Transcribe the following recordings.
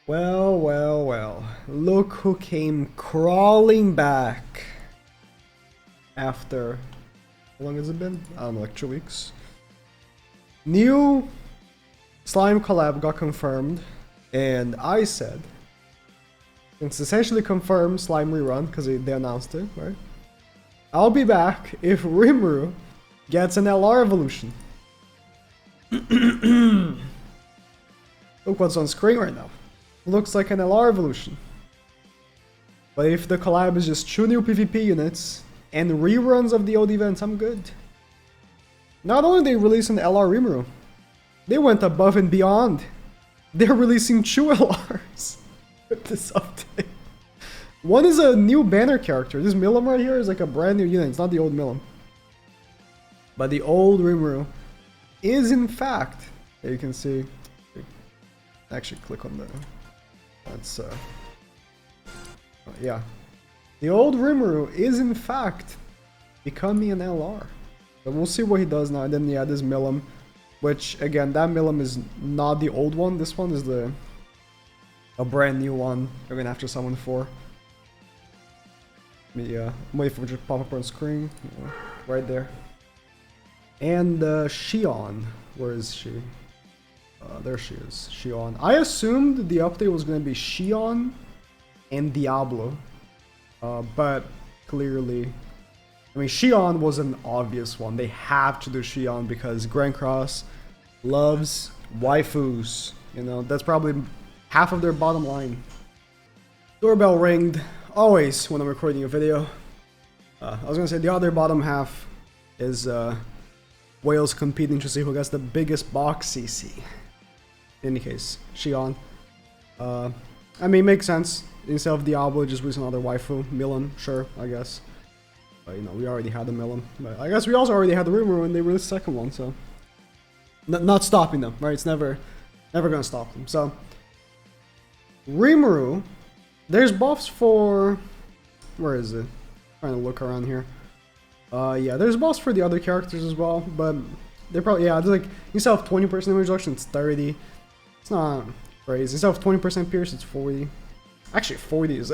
Well, well, well. Look who came crawling back after... How long has it been? I don't know, like 2 weeks. New slime collab got confirmed, and I said, it's essentially confirmed slime rerun, because they announced it, right? I'll be back if Rimuru gets an LR evolution. Look what's on screen right now. Looks like an LR evolution. But if the collab is just 2 new PvP units and reruns of the old events, I'm good. Not only they released an LR Rimuru, they went above and beyond. They're releasing 2 LRs with this update. One is a new banner character. This Milum right here is like a brand new unit. It's not the old Milum. But the old Rimuru is in fact, there you can see, actually click on the, that's, yeah. The old Rimuru is in fact becoming an LR. But we'll see what he does now. And then yeah, this Milum, which again, that Milum is not the old one. This one is a brand new one. You're gonna have to summon for. Yeah, wait for it to pop up on screen. Yeah, right there. And Shion, where is she? There she is, Shion. I assumed the update was gonna be Shion and Diablo, but clearly, I mean, Shion was an obvious one. They have to do Shion because Grand Cross loves waifus. You know, that's probably half of their bottom line. Doorbell ringed, always when I'm recording a video. I was gonna say the other bottom half is whales competing to see who gets the biggest box CC. In any case, Shion. I mean, makes sense. Instead of Diablo, just release another waifu. Milum, sure, I guess. But, you know, we already had the Milum. But I guess we also already had the Rimuru when they released the second one, so... not stopping them, right? It's never gonna stop them. So, Rimuru, there's buffs for... Where is it? Trying to look around here. Yeah, there's buffs for the other characters as well, but they're probably, yeah, it's like, instead of 20% damage reduction, it's 30. It's not crazy. Instead of 20% pierce, it's 40. Actually, 40 is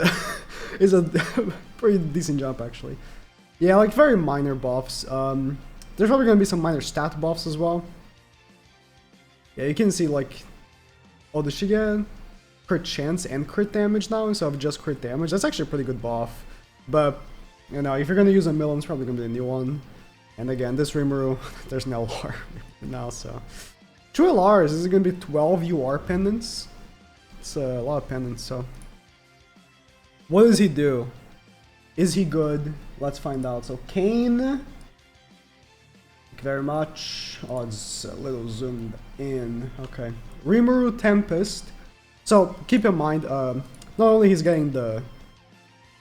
is a pretty decent jump, actually. Yeah, like very minor buffs. There's probably gonna be some minor stat buffs as well. Yeah, you can see like, oh, does she get crit chance and crit damage now instead of just crit damage? That's actually a pretty good buff. But you know, if you're gonna use a Milum, it's probably gonna be a new one. And again, this Rimuru, there's an LR now, so 2 LRs. This is gonna be 12 UR pendants. It's a lot of pendants. So, what does he do? Is he good? Let's find out. So Kane, thank you very much. Oh, it's a little zoomed in. Okay, Rimuru Tempest. So keep in mind, not only he's getting the,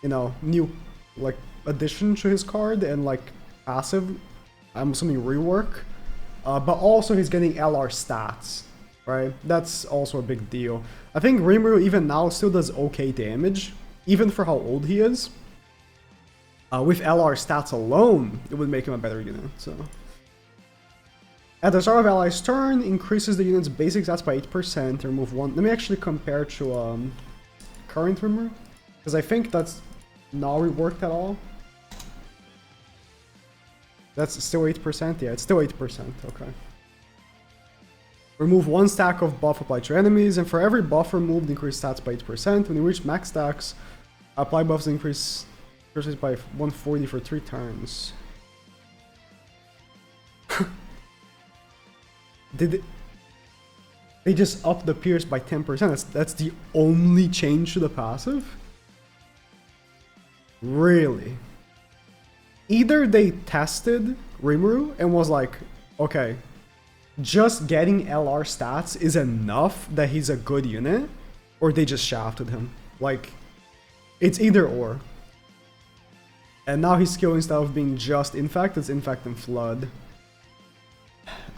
you know, new like addition to his card and like passive, I'm assuming rework, but also he's getting LR stats, right? That's also a big deal. I think Rimuru even now still does okay damage, even for how old he is. With LR stats alone, it would make him a better unit, so. At the start of ally's turn, increases the unit's basic stats by 8%, remove 1. Let me actually compare to current Rimuru, because I think that's not reworked at all. That's still 8%? Yeah, it's still 8%, okay. Remove 1 stack of buff applied to enemies, and for every buff removed, increase stats by 8%. When you reach max stacks, apply buffs increase by 140 for 3 turns. They just upped the pierce by 10%. That's the only change to the passive? Really? Either they tested Rimuru and was like, okay, just getting LR stats is enough that he's a good unit, or they just shafted him. Like, it's either or. And now his skill, instead of being just Infect, it's Infect and Flood.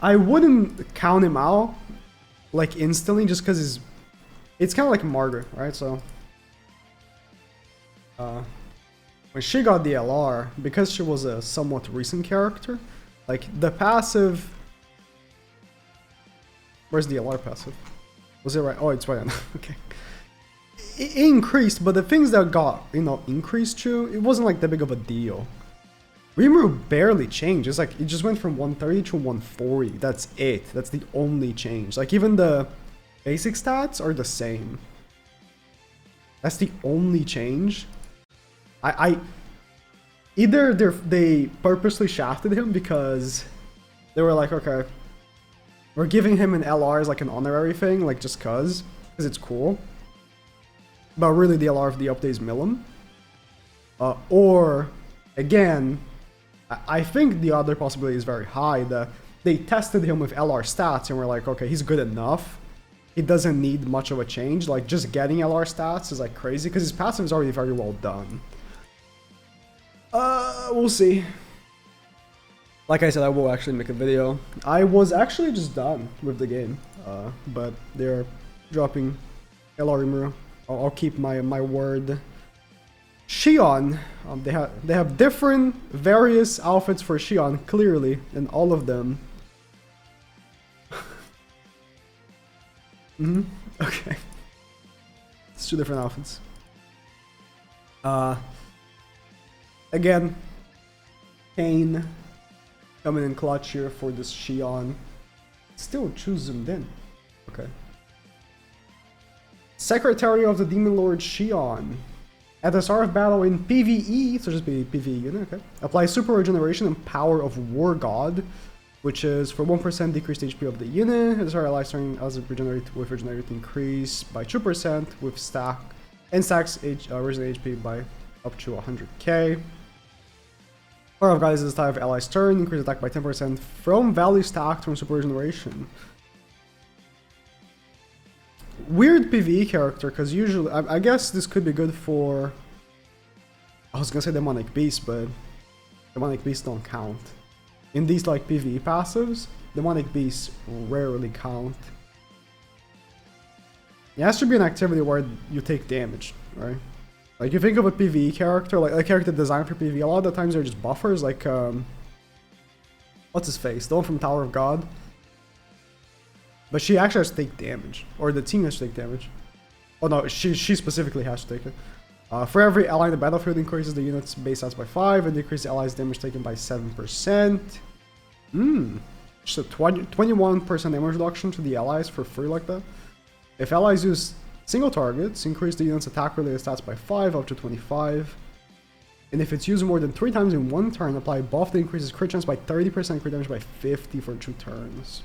I wouldn't count him out, like, instantly, just because it's kind of like Margaret, right? So, when she got the LR, because she was a somewhat recent character, like, the passive... Where's the LR passive? Was it right? Oh, it's right on. Okay. it increased, but the things that got, you know, increased too, it wasn't like that big of a deal. Rimuru barely changed. It's like, it just went from 130 to 140. That's it. That's the only change. Like, even the basic stats are the same. That's the only change. Either they purposely shafted him because they were like, okay, we're giving him an LR as like an honorary thing, like just cause it's cool. But really the LR of the update is Milum. Or, again, I think the other possibility is very high, that they tested him with LR stats and were like, okay, he's good enough. He doesn't need much of a change. Like, just getting LR stats is like crazy, because his passive is already very well done. We'll see. Like I said, I will actually make a video. I was actually just done with the game, but they're dropping LR Rimuru. I'll keep my word. Shion, they have different various outfits for Shion, clearly, in all of them. Okay. It's 2 different outfits. Again, Kane coming in clutch here for this Shion. Still choose zoomed in. Okay. Secretary of the Demon Lord Shion. At the start of battle in PvE, so just be PvE unit, okay. Apply Super Regeneration and Power of War God, which is for 1% decreased HP of the unit. At the start of life turn, as it regenerates with regenerate increase by 2% with stack and stacks regenerate HP by up to 100k. Power of God is the style of ally's turn, increase attack by 10% from value stacked from Super Regeneration. Weird PvE character, because usually, I guess this could be good for, I was gonna say Demonic Beast, but Demonic Beasts don't count. In these like PvE passives, Demonic Beasts rarely count. It has to be an activity where you take damage, right? Like, you think of a PvE character, like a character designed for PvE, a lot of the times they're just buffers, like, what's his face? The one from Tower of God. But she actually has to take damage, or the team has to take damage. Oh no, she specifically has to take it. For every ally in the battlefield, increases the unit's base stats by 5 and decreases the ally's damage taken by 7%. Just a 21% damage reduction to the allies for free like that. If allies use single targets, increase the unit's attack related stats by 5 up to 25. And if it's used more than 3 times in one turn, apply a buff that increases crit chance by 30%, crit damage by 50 for 2 turns.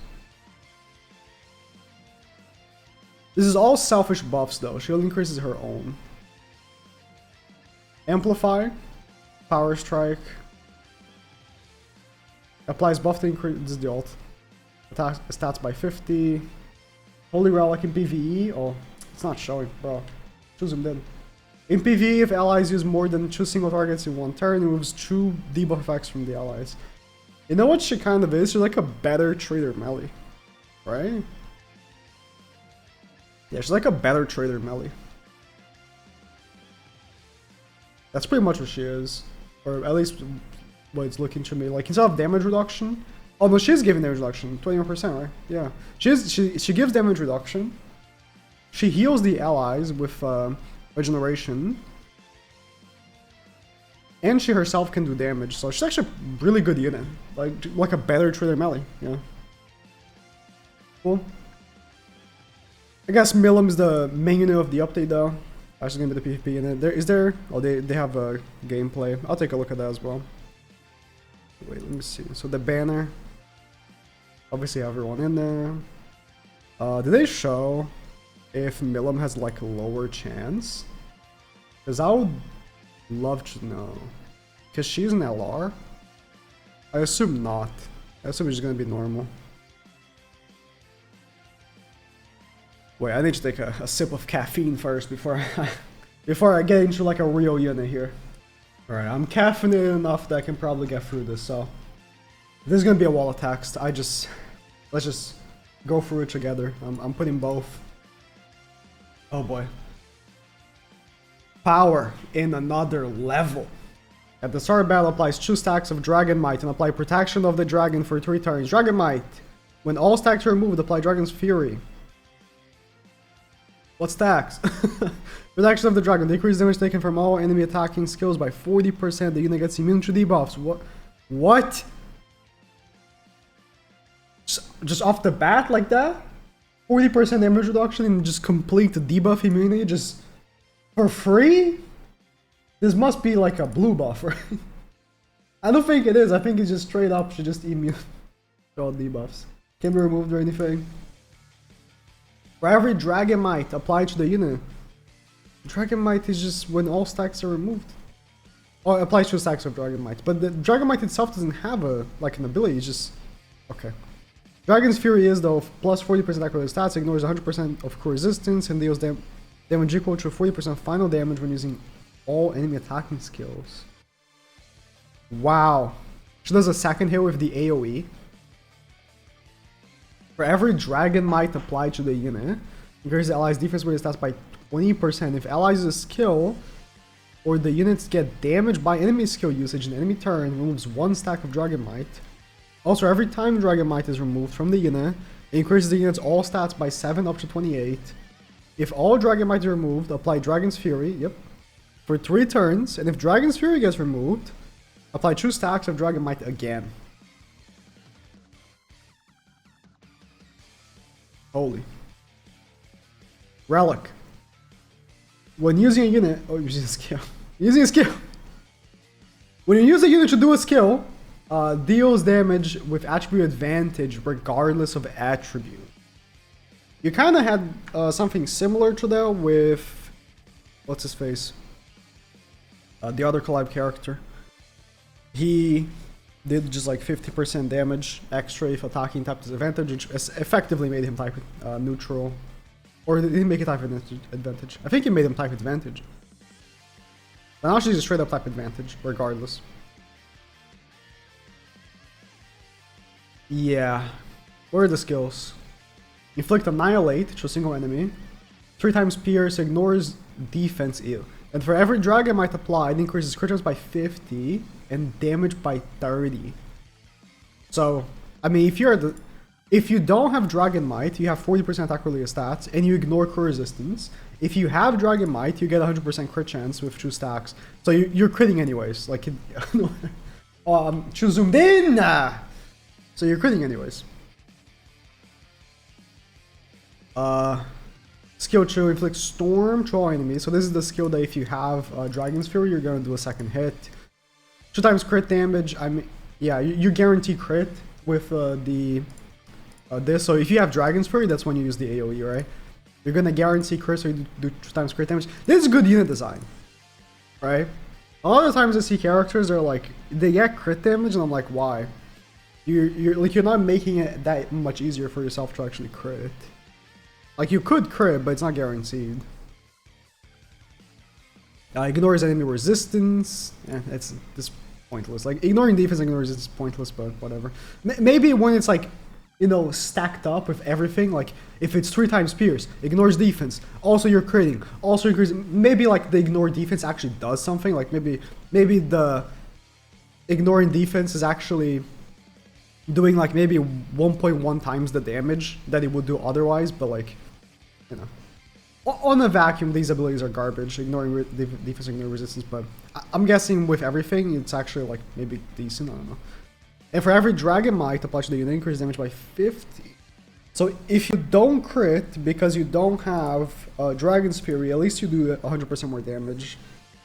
This is all selfish buffs though, she only increases her own. Amplify, Power Strike, applies buff to increase, this is the ult. Attack stats by 50. Holy Relic in PvE, oh, it's not showing, bro. Choose them then. In PvE, if allies use more than 2 single targets in one turn, it removes 2 debuff effects from the allies. You know what she kind of is? She's like a better trader melee, right? Yeah, she's like a better trader melee. That's pretty much what she is. Or at least what it's looking to me. Like, instead of damage reduction... Oh no, she is giving damage reduction. 21%, right? Yeah. She gives damage reduction. She heals the allies with regeneration. And she herself can do damage. So she's actually a really good unit. Like a better trader melee. Yeah. Cool. I guess Milum is the main unit of the update though. Actually gonna be the PvP unit. Is there? Oh, they have a gameplay. I'll take a look at that as well. Wait, let me see. So the banner. Obviously everyone in there. Did they show if Milum has like a lower chance? Because I would love to know. Because she's an LR? I assume not. I assume it's gonna be normal. Wait, I need to take a sip of caffeine first before I get into like a real unit here. Alright, I'm caffeinated enough that I can probably get through this, so... This is gonna be a wall of text. Let's just go through it together. I'm putting both. Oh boy. Power in another level. At the start of battle, applies 2 stacks of Dragon Might and apply Protection of the Dragon for 3 turns. Dragon Might. When all stacks are removed, apply Dragon's Fury. What stacks? Reduction of the dragon. Decrease damage taken from all enemy attacking skills by 40%. The unit gets immune to debuffs. What? What? Just off the bat like that? 40% damage reduction and just complete debuff immunity just for free? This must be like a blue buff, right? I don't think it is. I think it's just straight up should just immune to all debuffs. Can't be removed or anything. For every Dragon Might applied to the unit, Dragon Might is just when all stacks are removed. Or applies to stacks of Dragon Might. But the Dragon Might itself doesn't have a like an ability, it's just... Okay. Dragon's Fury is though plus 40% accurate stats, ignores 100% of core resistance, and deals damage equal to 40% final damage when using all enemy attacking skills. Wow. She does a second hit with the AoE. For every Dragon Might applied to the unit, increases the allies' defense with stats by 20%. If allies use a skill, or the units get damaged by enemy skill usage in enemy turn, removes 1 stack of Dragon Might. Also, every time Dragon Might is removed from the unit, it increases the unit's all stats by 7 up to 28. If all Dragon Might is removed, apply Dragon's Fury, yep, for 3 turns, and if Dragon's Fury gets removed, apply 2 stacks of Dragon Might again. Holy. Relic. When using a unit... Oh, using a skill. Using a skill. When you use a unit to do a skill, deals damage with attribute advantage regardless of attribute. You kind of had something similar to that with... What's his face? The other collab character. He did just like 50% damage extra if attacking type disadvantage, which effectively made him type neutral. Or did he make it type advantage? I think he made him type advantage. But now she's a straight up type advantage, regardless. Yeah. What are the skills? Inflict Annihilate to a single enemy. 3 times Pierce, ignores defense ew. And for every Dragon Might applied, increases crit chance by 50 and damage by 30. So, I mean, if you don't have Dragon Might, you have 40% attack related stats, and you ignore core resistance. If you have Dragon Might, you get 100% crit chance with 2 stacks. So you're critting anyways. Like, zoomed in! So you're critting anyways. Skill 2, inflict Storm to all enemies. So this is the skill that if you have Dragon's Fury, you're going to do a second hit. 2 times crit damage. I mean, yeah, you guarantee crit with this. So if you have Dragon's Fury, that's when you use the AoE, right? You're going to guarantee crit, so you do 2 times crit damage. This is good unit design, right? A lot of times I see characters, they're like, they get crit damage, and I'm like, why? You're not making it that much easier for yourself to actually crit. Like, you could crit, but it's not guaranteed. Ignores enemy resistance. It's pointless. Like, ignoring defense, ignoring resistance is pointless, but whatever. Maybe when it's like, you know, stacked up with everything, like, if it's 3 times Pierce, ignores defense, also you're critting, also increasing, maybe like the ignore defense actually does something, like maybe the ignoring defense is actually doing like maybe 1.1 times the damage that it would do otherwise, but like, you know, on a vacuum, these abilities are garbage, ignoring defense, ignoring resistance, but I'm guessing with everything, it's actually like maybe decent, I don't know. And for every Dragon Might applied to the unit, increase damage by 50. So if you don't crit because you don't have Dragon's Fury, at least you do 100% more damage,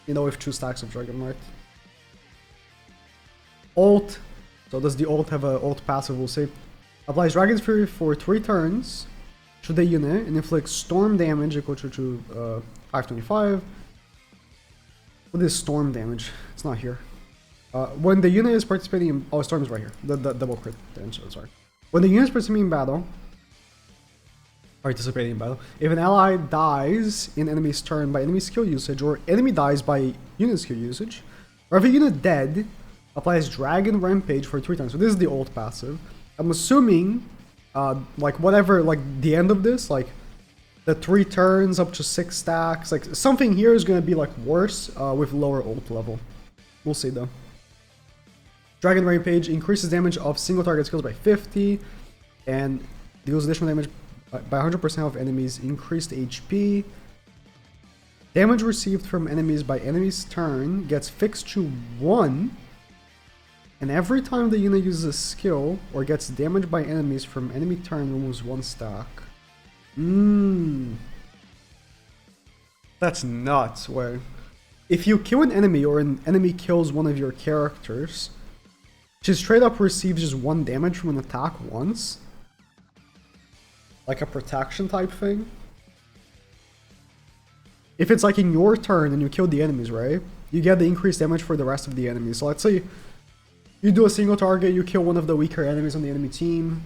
you know, with 2 stacks of Dragon Might. Ult. So does the ult have a ult passive? We'll say applies Dragon's Fury for 3 turns to the unit and inflicts storm damage equal to 525. What is storm damage? It's not here. When the unit is participating in... Oh, storm is right here. The double crit damage, sorry. When the unit is participating in battle... Participating in battle. If an ally dies in enemy's turn by enemy skill usage, or enemy dies by unit skill usage, or if a unit dead, applies Dragon Rampage for 3 times. So this is the ult passive. I'm assuming, like whatever, like the end of this, like the 3 turns up to 6 stacks, like something here is going to be like worse with lower ult level. We'll see though. Dragon Rampage increases damage of single target skills by 50 and deals additional damage by 100% of enemies, increased HP. Damage received from enemies by enemy's turn gets fixed to 1. And every time the unit uses a skill or gets damaged by enemies from enemy turn, removes 1 stack. That's nuts. Wait. If you kill an enemy or an enemy kills one of your characters, she straight up receives just 1 damage from an attack once. Like a protection type thing. If it's like in your turn and you kill the enemies, right? You get the increased damage for the rest of the enemies. So let's say you do a single target, you kill one of the weaker enemies on the enemy team.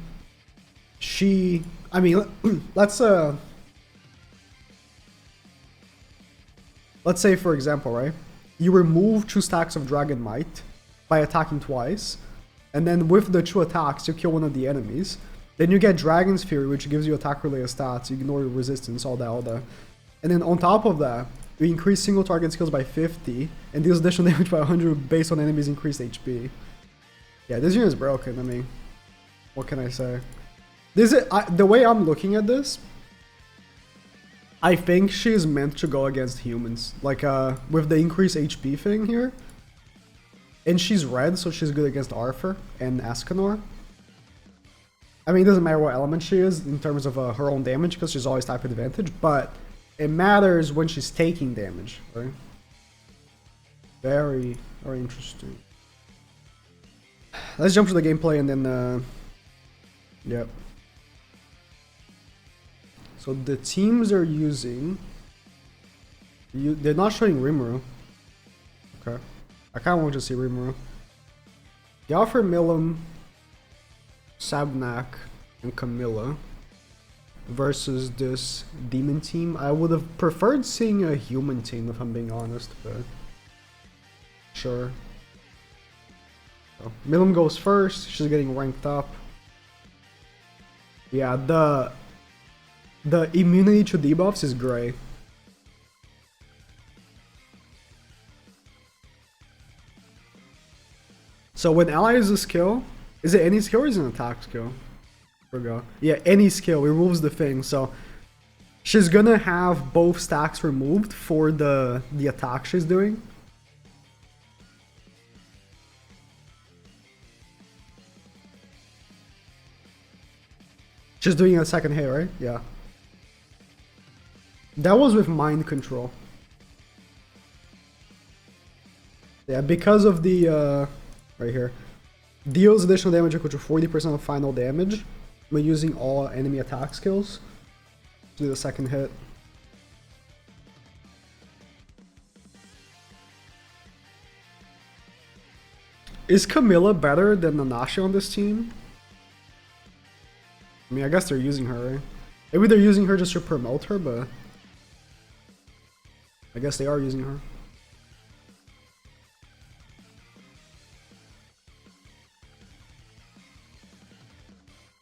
Let's say for example, right? You remove 2 stacks of Dragon Might by attacking twice. And then with the 2 attacks, you kill one of the enemies. Then you get Dragon's Fury, which gives you attack-related stats. You ignore resistance, all that. And then on top of that, you increase single target skills by 50, and deals additional damage by 100 based on enemies' increased HP. Yeah, this unit is broken. I mean, what can I say? The way I'm looking at this, I think she's meant to go against humans. Like, with the increased HP thing here. And she's red, so she's good against Arthur and Escanor. I mean, it doesn't matter what element she is in terms of her own damage, because she's always type advantage, but it matters when she's taking damage, right? Very, very interesting. Let's jump to the gameplay and then, yep. So the teams are using, they're not showing Rimuru. Okay. I kind of want to see Rimuru. They offer Milum, Sabnak, and Camilla versus this demon team. I would have preferred seeing a human team if I'm being honest, but sure. So, Milum goes first. She's getting ranked up. Yeah, the immunity to debuffs is gray. So when ally uses a skill, is it any skill or is it an attack skill? Forgot. Yeah, any skill removes the thing. So she's gonna have both stacks removed for the attack she's doing. She's doing a second hit, right? Yeah. That was with mind control. Yeah, because of the right here. Deals additional damage equal to 40% of final damage by using all enemy attack skills. Do the second hit. Is Camilla better than Nanashi on this team? I mean, I guess they're using her, right? Maybe they're using her just to promote her, but I guess they are using her.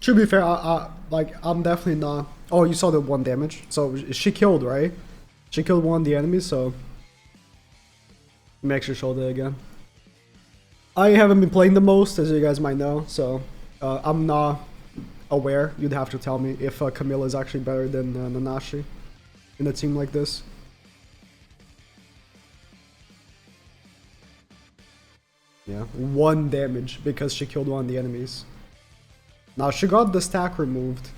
To be fair, I'm definitely not. Oh, you saw the 1 damage. So she killed, right? She killed one of the enemies, so make sure to show that again. I haven't been playing the most, as you guys might know, so I'm not aware. You'd have to tell me if Camilla is actually better than Nanashi in a team like this. Yeah, 1 damage because she killed one of the enemies. Now she got the stack removed,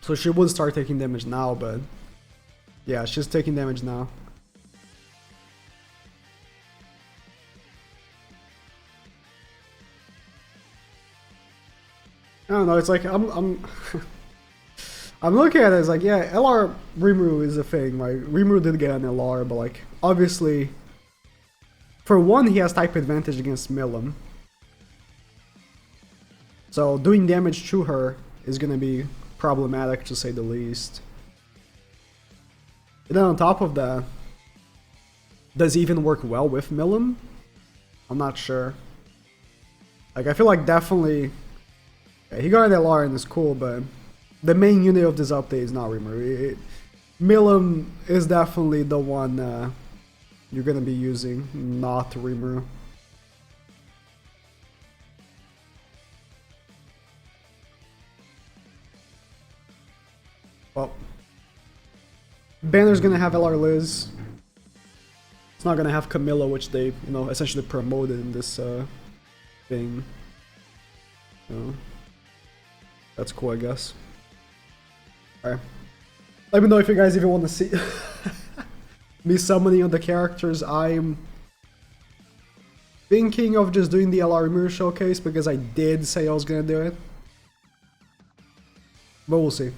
so she would start taking damage now, but yeah, she's taking damage now. I don't know, it's like I'm I'm looking at it as like, yeah, LR Rimuru is a thing. Like Rimuru did get an LR, but like obviously for one he has type advantage against Milum. So doing damage to her is gonna be problematic to say the least. And then on top of that, does it even work well with Milum? I'm not sure. Like I feel like definitely, yeah, he got an LR and it's cool, but the main unit of this update is not Rimuru. Milum is definitely the one you're gonna be using, not Rimuru. Banner's gonna have LR Liz. It's not gonna have Camilla, which they, essentially promoted in this thing. So, that's cool, I guess. Alright. Let me know if you guys even want to see me summoning on the characters. I'm thinking of just doing the LR Rimuru showcase because I did say I was gonna do it. But we'll see.